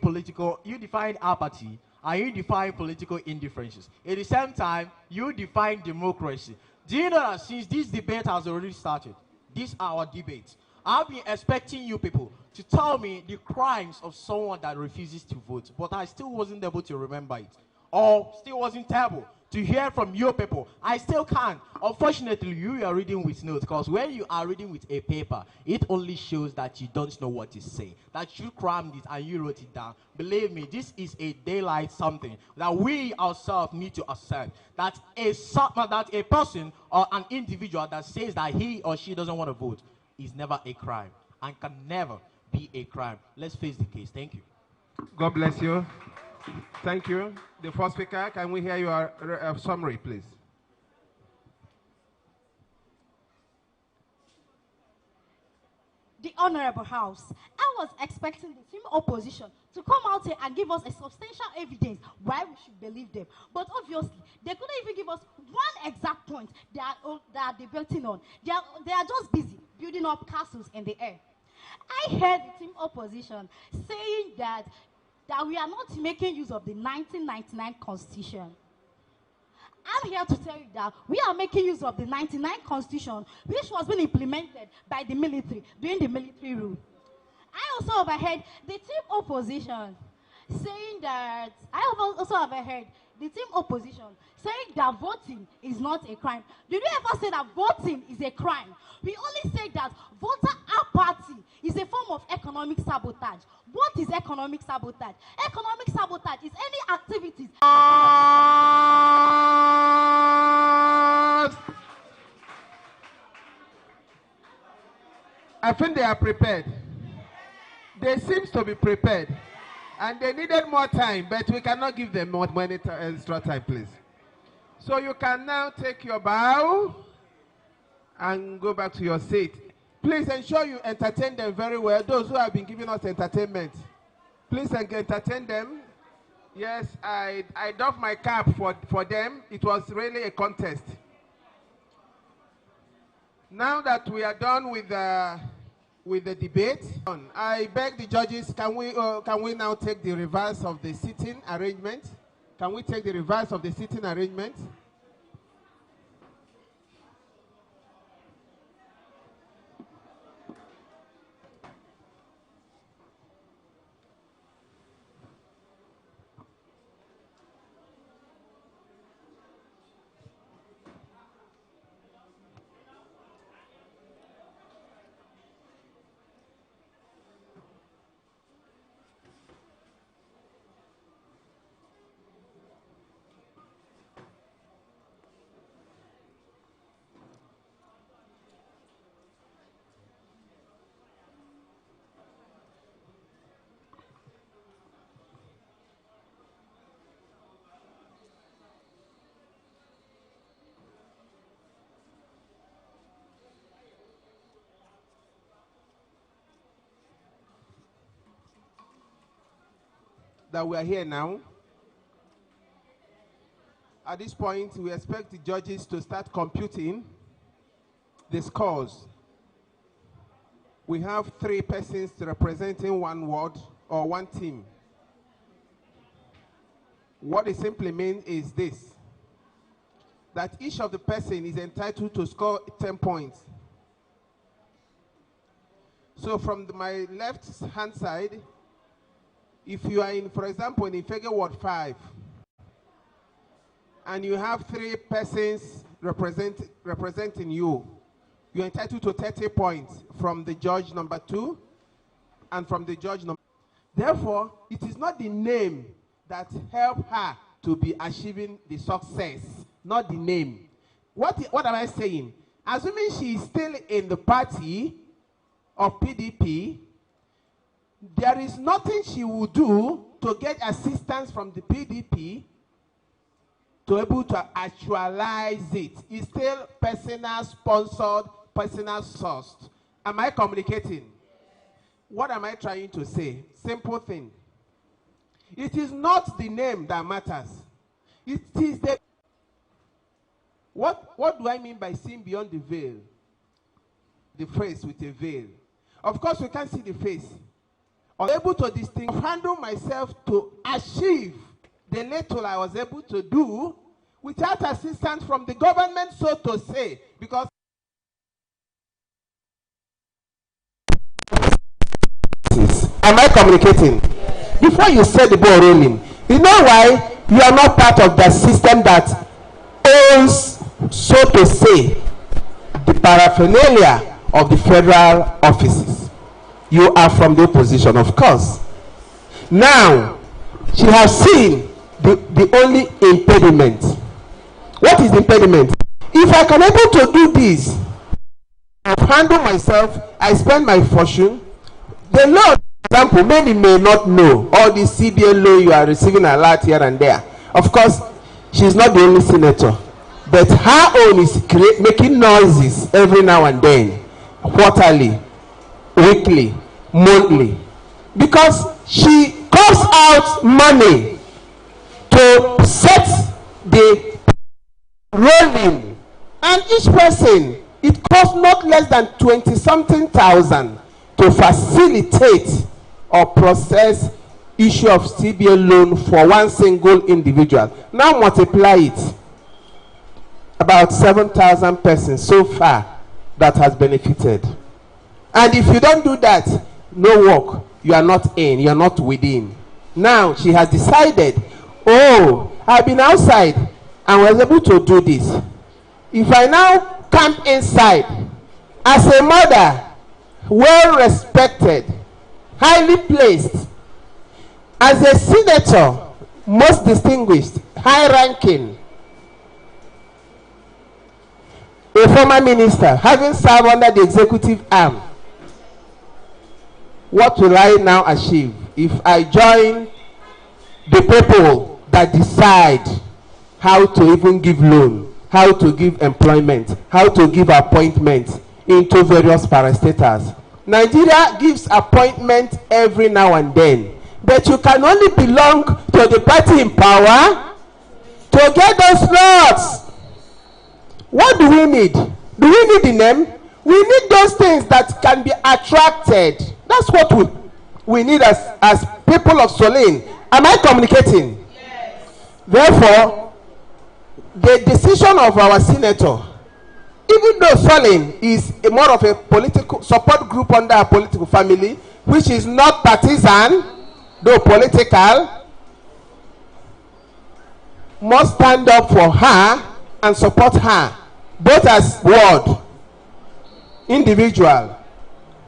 apathy, and you define political indifferences. At the same time, you define democracy. Do you know that since this debate has already started, these are our debates, I've been expecting you people to tell me the crimes of someone that refuses to vote, but I still wasn't able to remember it, or still wasn't able to hear from your people. I still can't. Unfortunately, you are reading with notes, because when you are reading with a paper, it only shows that you don't know what to say, that you crammed it and you wrote it down. Believe me, this is a daylight something that we ourselves need to accept, that a person or an individual that says that he or she doesn't want to vote is never a crime and can never be a crime. Let's face the case. Thank you. God bless you. Thank you. The first speaker, can we hear your summary, please? The Honorable House, I was expecting the team opposition to come out here and give us a substantial evidence why we should believe them. But obviously, they couldn't even give us one exact point they are debating on. They are just busy building up castles in the air. I heard the team opposition saying that we are not making use of the 1999 Constitution. I'm here to tell you that we are making use of the 99 Constitution, which was being implemented by the military during the military rule. I also overheard the team opposition saying that, the team opposition saying that voting is not a crime. Did we ever say that voting is a crime? We only say that voter apathy is a form of economic sabotage. What is economic sabotage? Economic sabotage is any activities. I think they are prepared. They seem to be prepared. And they needed more time, but we cannot give them more extra time, please. So you can now take your bow and go back to your seat. Please ensure you entertain them very well. Those who have been giving us entertainment, please entertain them. Yes, I doffed my cap for them. It was really a contest. Now that we are done with with the debate. I beg the judges, can we now take the reverse of the sitting arrangement? Can we take the reverse of the sitting arrangement? That we are here now. At this point, we expect the judges to start computing the scores. We have 3 persons representing one ward or one team. What it simply means is this, that each of the person is entitled to score 10 points. So from my left hand side, if you are in, for example, in Ifege Ward 5, and you have 3 persons representing you, you're entitled to 30 points from the judge number 2 and from the judge number. Therefore, it is not the name that help her to be achieving the success, not the name. What am I saying? Assuming she is still in the party of PDP, there is nothing she will do to get assistance from the PDP to be able to actualize it. It's still personal sponsored, personal sourced. Am I communicating? What am I trying to say? Simple thing. It is not the name that matters. It is the... What do I mean by seeing beyond the veil? The face with a veil. Of course, we can't see the face. I'm able to distinguish, handle myself to achieve the little I was able to do without assistance from the government, so to say, because am I communicating? Before you set the ball rolling, you know why you are not part of the system that owns, so to say, the paraphernalia of the federal offices. You are from the opposition, of course. Now, she has seen the only impediment. What is the impediment? If I can able to do this, I handle myself, I spend my fortune. The law, for example, many may not know all the CBN law you are receiving a lot here and there. Of course, she's not the only senator, but her own is making noises every now and then, quarterly, weekly, monthly, because she costs out money to set the rolling, and each person, it costs not less than 20-something thousand to facilitate or process issue of CBN loan for one single individual. Now multiply it, about 7,000 persons so far that has benefited. And if you don't do that, no work, you are not in, you are not within. Now she has decided, oh, I've been outside and was able to do this. If I now come inside as a mother, well respected, highly placed, as a senator, most distinguished, high ranking, a former minister, having served under the executive arm, what will I now achieve if I join the people that decide how to even give loan, how to give employment, how to give appointments into various parastatals? Nigeria gives appointment every now and then, but you can only belong to the party in power to get those slots. What do we need? Do we need the name? We need those things that can be attracted. That's what we need as people of Ssolin. Am I communicating? Yes. Therefore, the decision of our senator, even though Ssolin is more of a political support group under a political family, which is not partisan, though political, must stand up for her and support her, both as ward, individual,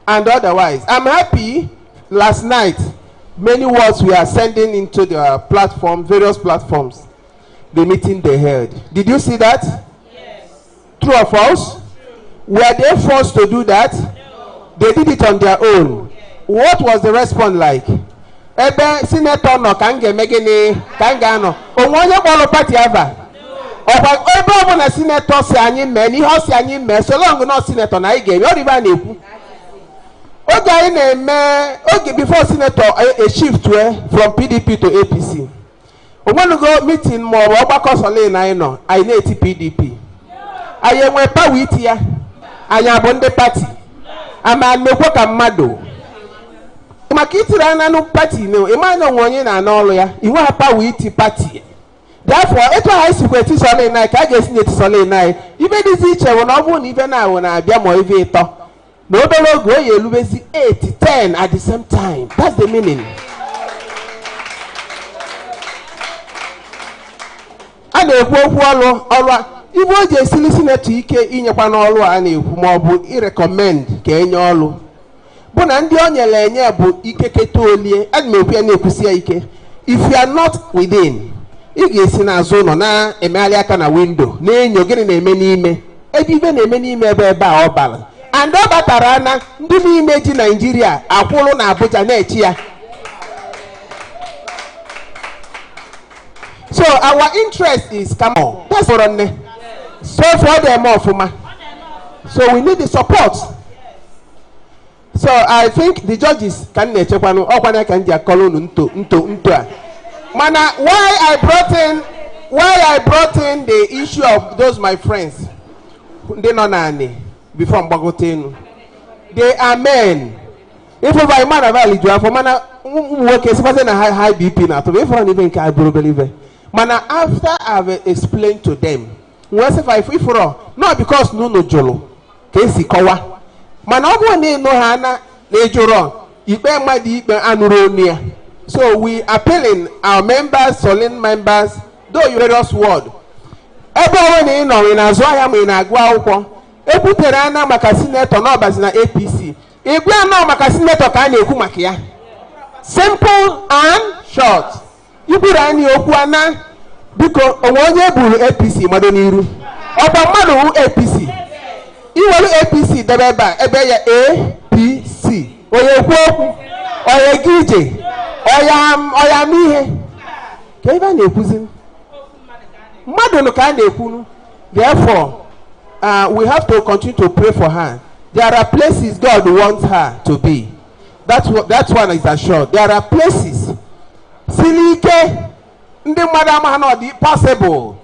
and otherwise. I'm happy last night, many words we are sending into the platform, various platforms, the meeting they held. Did you see that? Yes. True or false? Were they forced to do that? No. They did it on their own. Yes. What was the response like? Ebe senator no kange megene kanga no onwonye kpolo party ava oba ebe obo na senator si anyi me ni ho si anyi me so long no senator na ige me ori ba na ekwu oge anyị na-eme oge before senator a shift from PDP to APC onwenugo meeting ma ọ ọgbakọ Ssolin anyị nọ anyị na-eti PDP anyị enwe power iti ya anyị abụ ndị party ama nnekwo ka mmadụ maka itiri ananụ party no ịmanya onwe onye na n'ọlụ ya inwe ha power iti party. Therefore etu ha isi kweti Ssolin anyị ka a ga-esi n'eti Ssolin anyị ibe dịzi iche bụ na ọ bụrụ na ibe na-awụ na-abịa ma ibe ịtọ na obere oge oyi elubezi 8-10 at the same time. That's the meaning. A na-ekwu okwu ọlụ ibe o ji esili sinetọ ike inyekwa n'ọlụ a na-ekwu ma ọ bụ irecommend ka enye ọlụ bụ na ndị o nyere enye bụ ikeketa olie. A na ekwu ya na-ekwusi ya ike, if you are not within, ị ga-esi n'azụ ụlọ na-emegharị aka na windo na-enyo gịnị na-eme n'ime ebe ibe na-eme n'ime ebe a ọ bara and ọ batara na ndị n'ime ji Nigeria akwụrụ na Abuja na-echi ya. So our interest is come on. That's for us. So for them ofuma. So we need the support. So I think the judges can check one okwana kan dia kolonu nto a. Mana why I brought in the issue of those my friends. They no nani before Mbagotenu. They are men. If I man avali jwa for mana work is na high BP na to be for even ka believe. Mana after I've explained to them, not because no jolo, kesi kawa. Mana obu ne no hana le joro, ibe madi ibe anuronia. So we appealing our members, Ssolin members, though you various word. Everyone in Azoya in Agua, Eputerana Macasineto no bazina APC. Igwe no Macasineto kane kumakia. Simple and short. Ibirani okwana biko onye buru APC madoniru oba manu APC iwelu APC debeba ebe ya APC oye kwu oye gije oya mihe ka ibe na-ekwuzi mmadụ no ka na-ekwunu. Therefore we have to continue to pray for her. There are places God wants her to be. That one is assured. There are places silike ndị mmadụ ama na ọ possible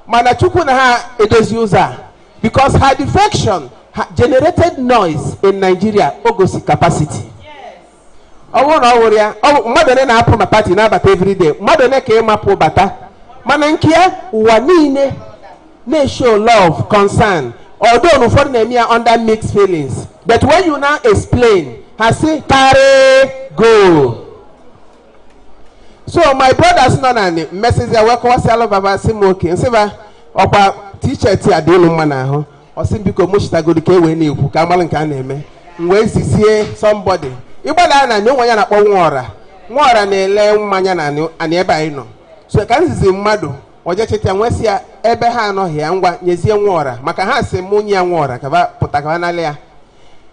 mana chukwu na ha edozi ụzọ because her defection generated noise in Nigeria ogosi capacity. Ọwụ na ọwụrụ ya mmadụ ne na-apụ na party na-abata everyday mmadụ ne ka ịmapụ bata mana nke ya ụwa niile na-show love concern although ụfọdụ na-eme ya under mixed feelings but when you now explain ha say carry go. So my brothers nọ na message ya wekọ wasalo baba simoke nseba ọkwa t-shirt ya dị ụmụ na ahụ osi biko mochitagodi ka ewe na-ekwu ka amalụ nke a na-eme wee zizie somebody ịgbada na nye nwa ya na-akpọ nwaọra na-ele mmanya na ani ebe anyị nọ. So ka nzizi mmadụ ojecheta nwesi ya ebe ha anọghị ya ngwa nyezie nwaọra maka ha si mụ nye ya nwaọra ka ba pụta ka n'ala ya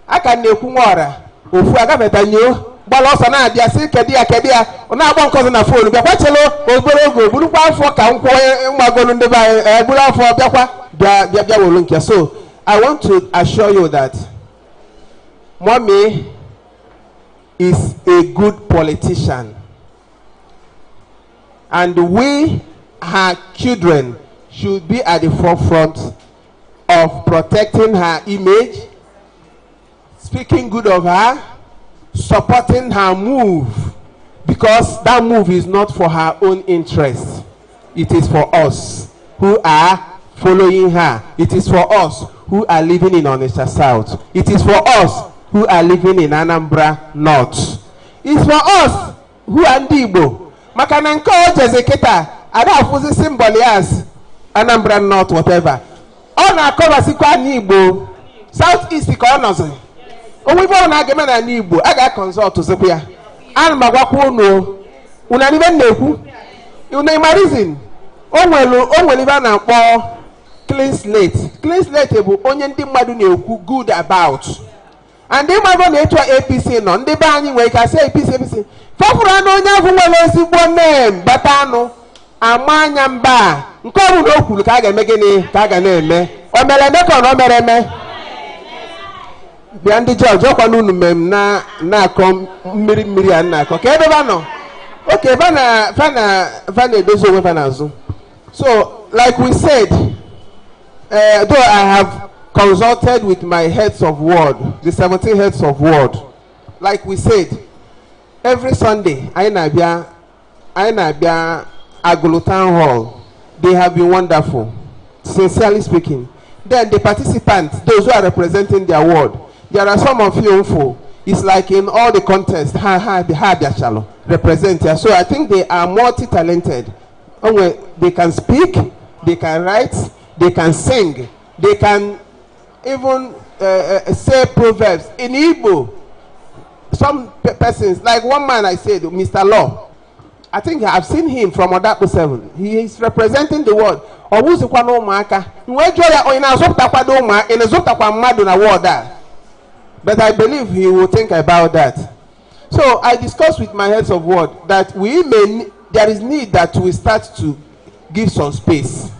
aka na-ekwu nwaọra ofu agabata nyoo gbala ọsọ na-abịa sị kedu ya ọ na-agba nkọzi na fonu bịakwa chelo obere oge burukwa afọ ka nkwụ mgbagolu ndị be anyị buru afọ bịakwa bịa wolu nke. So I want to assure you that Mommy is a good politician and we, her children, should be at the forefront of protecting her image speaking good of her, supporting her move, because that move is not for her own interest. It is for us who are following her. It is for us who are living in Onitsha South. It is for us who are living in Anambra North. It's for us who are Igbo. Makana nke o jezeketa ada afuzi symbol as Anambra North whatever. Ọ na-akọba sikwa n'Igbo South East ka ọ nọzi. Onwe ọ na-ageme na n'Igbo a ga-consult zekwa ya. Ana m agwakwa unu una nibe na-ekwu. Una imarizin o nwere ibe a na-akpọ clean slate. Clean slate bụ onye ndị mmadụ na-ekwu good about. And ndị mmadụ na-etu APC nọ ndị be anyị nwere ka sị APC fọpụrụ anụ onye ahụ nwere ezigbo name bata anụ ama anya mba nke ọrụ na o kwuru ka a ga-eme gịnị ka a ga na-eme o mere eme ka ọ mere eme bịa ndị jọji ọkwa n'unu mem na-akọ mmiri a na-akọ ka ebe ba nọ oke fa na-edozi onwe fa n'azụ. So like we said, though I have consulted with my heads of ward, the 17 heads of ward, like we said, every Sunday, I Nabia Agulu Town Hall, they have been wonderful, sincerely speaking. Then the participants, those who are representing their ward, there are some of you, it's like in all the contests, represent here. So I think they are multi-talented. They can speak, they can write, they can sing, they can even say proverbs in Igbo. Some persons, like one man I said, Mr. Law, I think I've seen him from Odapo 7. He is representing the world. But I believe he will think about that. So I discussed with my heads of ward that there is need that we start to give some space.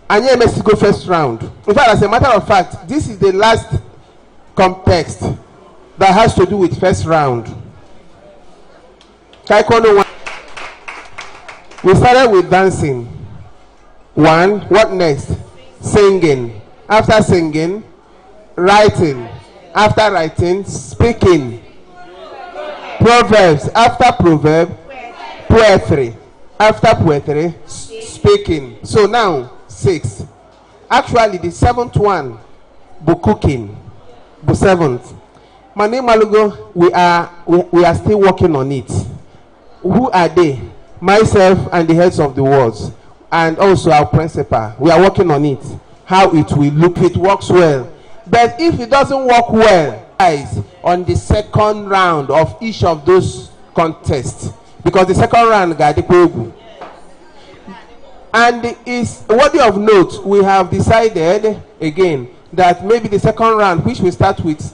And yeah, let's go first round. In fact, as a matter of fact, this is the last context that has to do with first round. We started with dancing. One, what next? Singing. After singing, writing. After writing, speaking. Proverbs. After proverb, poetry. After poetry, speaking. So now, 6. Actually, the 7th one, book cooking. The 7th. My name Malugo, we are still working on it. Who are they? Myself and the heads of the wards, and also our principal. We are working on it. How it will look, it works well. But if it doesn't work well, guys, on the second round of each of those contests, because the second round got the program. And it's worthy of note, we have decided again that maybe the second round, which will start with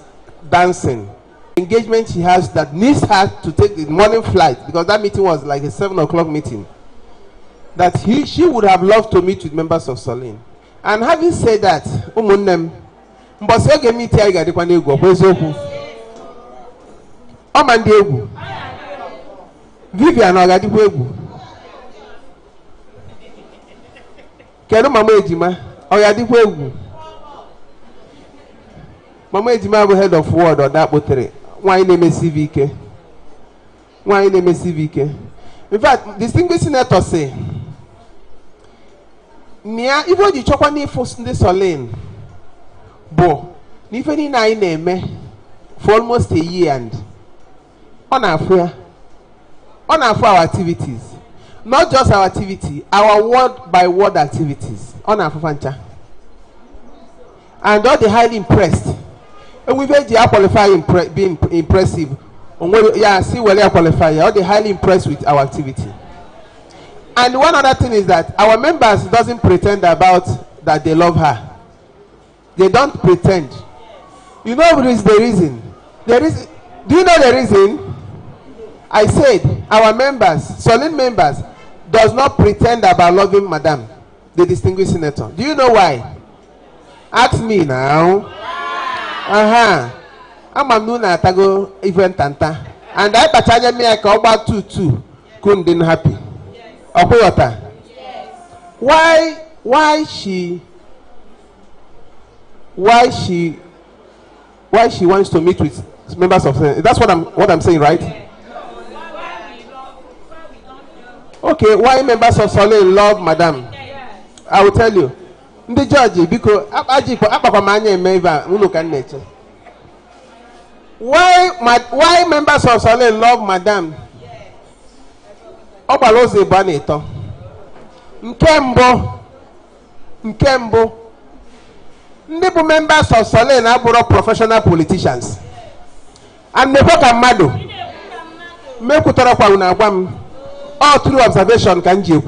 dancing, engagement she has that needs her to take the morning flight, because that meeting was like a 7 o'clock meeting, that she would have loved to meet with members of Ssolin. And having said that, Vivian Kedu Mama Ejima? Mama Ejima bụ head of ward or that botere. Why name CVK? Why name CVK? In fact, distinguished senator say, Nia even the chokwa ni for the Ssolin. Bo, ni fe ni na ime for almost a year and on our activities. Not just our activity, our word by word activities. On our fancha. And all the highly impressed. And we've had the qualify being impressive. Yeah, see where they qualify. All the highly impressed with our activity. And one other thing is that our members doesn't pretend about that they love her. They don't pretend. You know what is the reason? Do you know the reason? I said our members, Ssolin members, does not pretend about loving Madam, the distinguished senator. Do you know why? Ask me now. I'm a tago event tanta. And I patanya me about 2-2. Couldn't be happy. Okoyota. Why she why she wants to meet with members of Ssolin. That's what I'm saying, right? Okay, why members of Ssolin love Madam? I will tell you. The judge, because why members of Ssolin love Madam? Obaloze Baneto. Nkembo. Ndị members of Ssolin are professional politicians. And they work madu. Mekutara kwa unagwam. All through observation can you